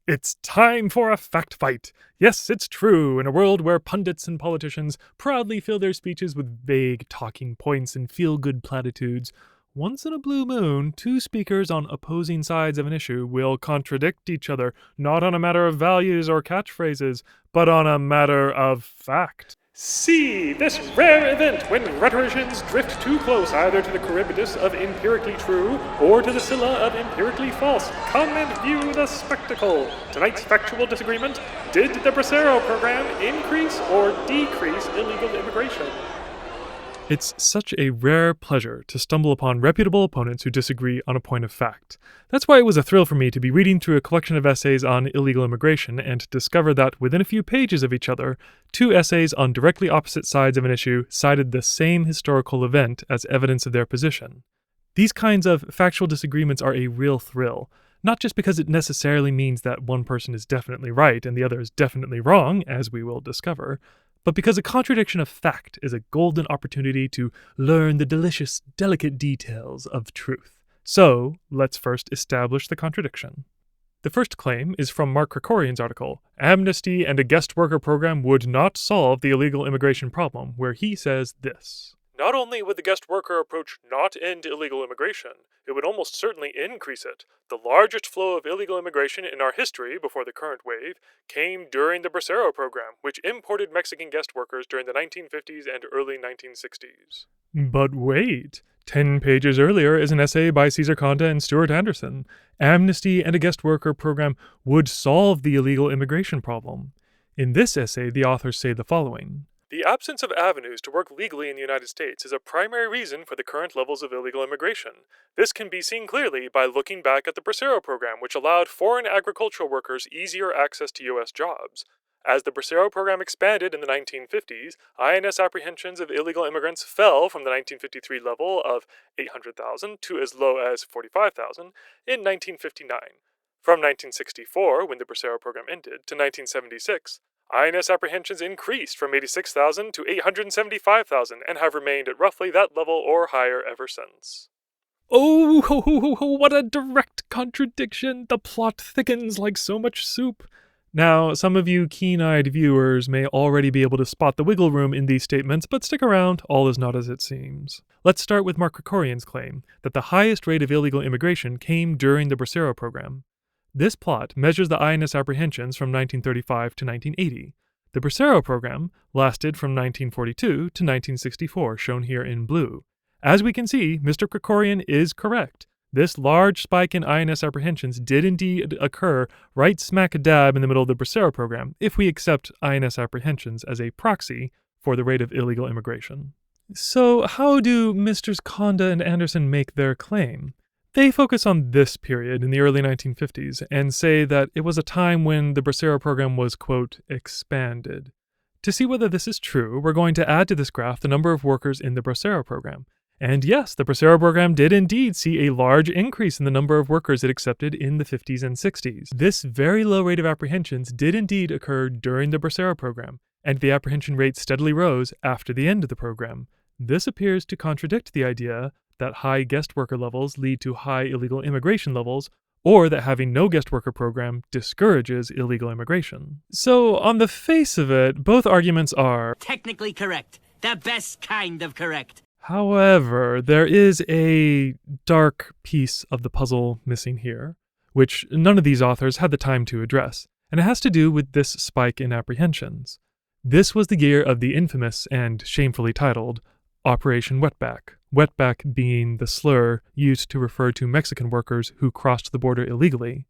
It's time for a fact fight. Yes, it's true. In a world where pundits and politicians proudly fill their speeches with vague talking points and feel-good platitudes, once in a blue moon, two speakers on opposing sides of an issue will contradict each other, not on a matter of values or catchphrases, but on a matter of fact. See this rare event when rhetoricians drift too close either to the Charybdis of empirically true or to the Scylla of empirically false. Come and view the spectacle. Tonight's factual disagreement: did the Bracero program increase or decrease illegal immigration? It's such a rare pleasure to stumble upon reputable opponents who disagree on a point of fact. That's why it was a thrill for me to be reading through a collection of essays on illegal immigration and discover that within a few pages of each other, two essays on directly opposite sides of an issue cited the same historical event as evidence of their position. These kinds of factual disagreements are a real thrill, not just because it necessarily means that one person is definitely right and the other is definitely wrong, as we will discover, but because a contradiction of fact is a golden opportunity to learn the delicious, delicate details of truth. So, let's first establish the contradiction. The first claim is from Mark Krikorian's article, "Amnesty and a Guest Worker Program Would Not Solve the Illegal Immigration Problem," where he says this: "Not only would the guest worker approach not end illegal immigration, it would almost certainly increase it. The largest flow of illegal immigration in our history before the current wave came during the Bracero program, which imported Mexican guest workers during the 1950s and early 1960s. But wait, 10 pages earlier is an essay by Cesar, Conda and Stuart Andersen. Amnesty and a Guest Worker Program would solve the illegal immigration problem. In this essay, the authors say the following: "The absence of avenues to work legally in the United States is a primary reason for the current levels of illegal immigration. This can be seen clearly by looking back at the Bracero program, which allowed foreign agricultural workers easier access to U.S. jobs. As the Bracero program expanded in the 1950s, INS apprehensions of illegal immigrants fell from the 1953 level of 800,000 to as low as 45,000 in 1959. From 1964, when the Bracero program ended, to 1976, INS apprehensions increased from 86,000 to 875,000 and have remained at roughly that level or higher ever since." Oh, what a direct contradiction! The plot thickens like so much soup. Now, some of you keen-eyed viewers may already be able to spot the wiggle room in these statements, but stick around, all is not as it seems. Let's start with Mark Krikorian's claim that the highest rate of illegal immigration came during the Bracero program. This plot measures the INS apprehensions from 1935 to 1980. The Bracero program lasted from 1942 to 1964, shown here in blue. As we can see, Mr. Krikorian is correct. This large spike in INS apprehensions did indeed occur right smack dab in the middle of the Bracero program, if we accept INS apprehensions as a proxy for the rate of illegal immigration. So how do Mr. Conda and Anderson make their claim? They focus on this period in the early 1950s and say that it was a time when the Bracero program was, quote, expanded. To see whether this is true, we're going to add to this graph the number of workers in the Bracero program. And yes, the Bracero program did indeed see a large increase in the number of workers it accepted in the 50s and 60s. This very low rate of apprehensions did indeed occur during the Bracero program, and the apprehension rate steadily rose after the end of the program. This appears to contradict the idea that high guest worker levels lead to high illegal immigration levels, or that having no guest worker program discourages illegal immigration. So, on the face of it, both arguments are technically correct. The best kind of correct. However, there is a dark piece of the puzzle missing here, which none of these authors had the time to address, and it has to do with this spike in apprehensions. This was the year of the infamous and shamefully titled Operation Wetback, wetback being the slur used to refer to Mexican workers who crossed the border illegally.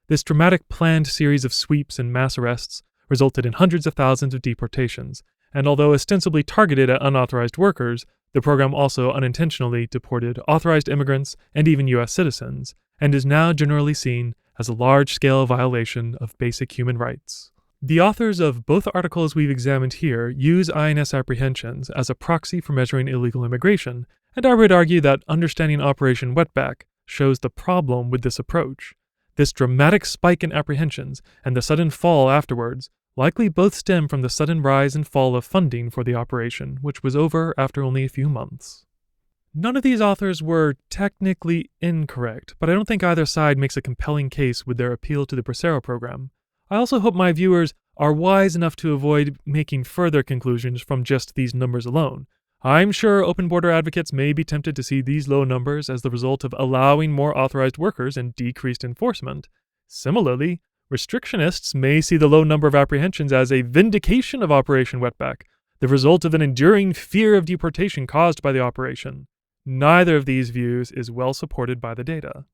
This dramatic planned series of sweeps and mass arrests resulted in hundreds of thousands of deportations, and although ostensibly targeted at unauthorized workers, the program also unintentionally deported authorized immigrants and even U.S. citizens, and is now generally seen as a large-scale violation of basic human rights. The authors of both articles we've examined here use INS apprehensions as a proxy for measuring illegal immigration, and I would argue that understanding Operation Wetback shows the problem with this approach. This dramatic spike in apprehensions and the sudden fall afterwards likely both stem from the sudden rise and fall of funding for the operation, which was over after only a few months. None of these authors were technically incorrect, but I don't think either side makes a compelling case with their appeal to the Bracero program. I also hope my viewers are wise enough to avoid making further conclusions from just these numbers alone. I'm sure open border advocates may be tempted to see these low numbers as the result of allowing more authorized workers and decreased enforcement. Similarly, restrictionists may see the low number of apprehensions as a vindication of Operation Wetback, the result of an enduring fear of deportation caused by the operation. Neither of these views is well supported by the data.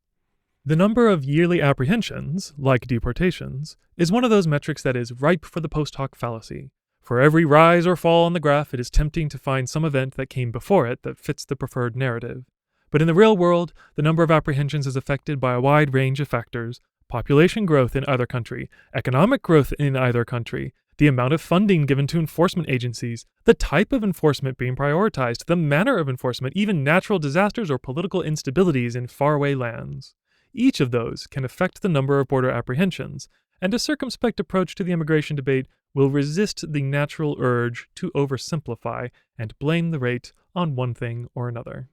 The number of yearly apprehensions, like deportations, is one of those metrics that is ripe for the post hoc fallacy. For every rise or fall on the graph, it is tempting to find some event that came before it that fits the preferred narrative. But in the real world, the number of apprehensions is affected by a wide range of factors: population growth in either country, economic growth in either country, the amount of funding given to enforcement agencies, the type of enforcement being prioritized, the manner of enforcement, even natural disasters or political instabilities in faraway lands. Each of those can affect the number of border apprehensions, and a circumspect approach to the immigration debate will resist the natural urge to oversimplify and blame the rate on one thing or another.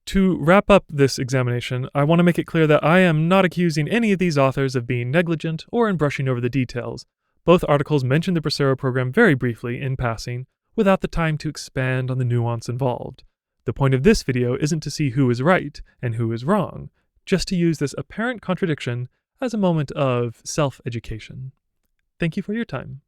To wrap up this examination, I want to make it clear that I am not accusing any of these authors of being negligent or in brushing over the details. Both articles mention the Bracero program very briefly in passing, without the time to expand on the nuance involved. The point of this video isn't to see who is right and who is wrong, just to use this apparent contradiction as a moment of self-education. Thank you for your time.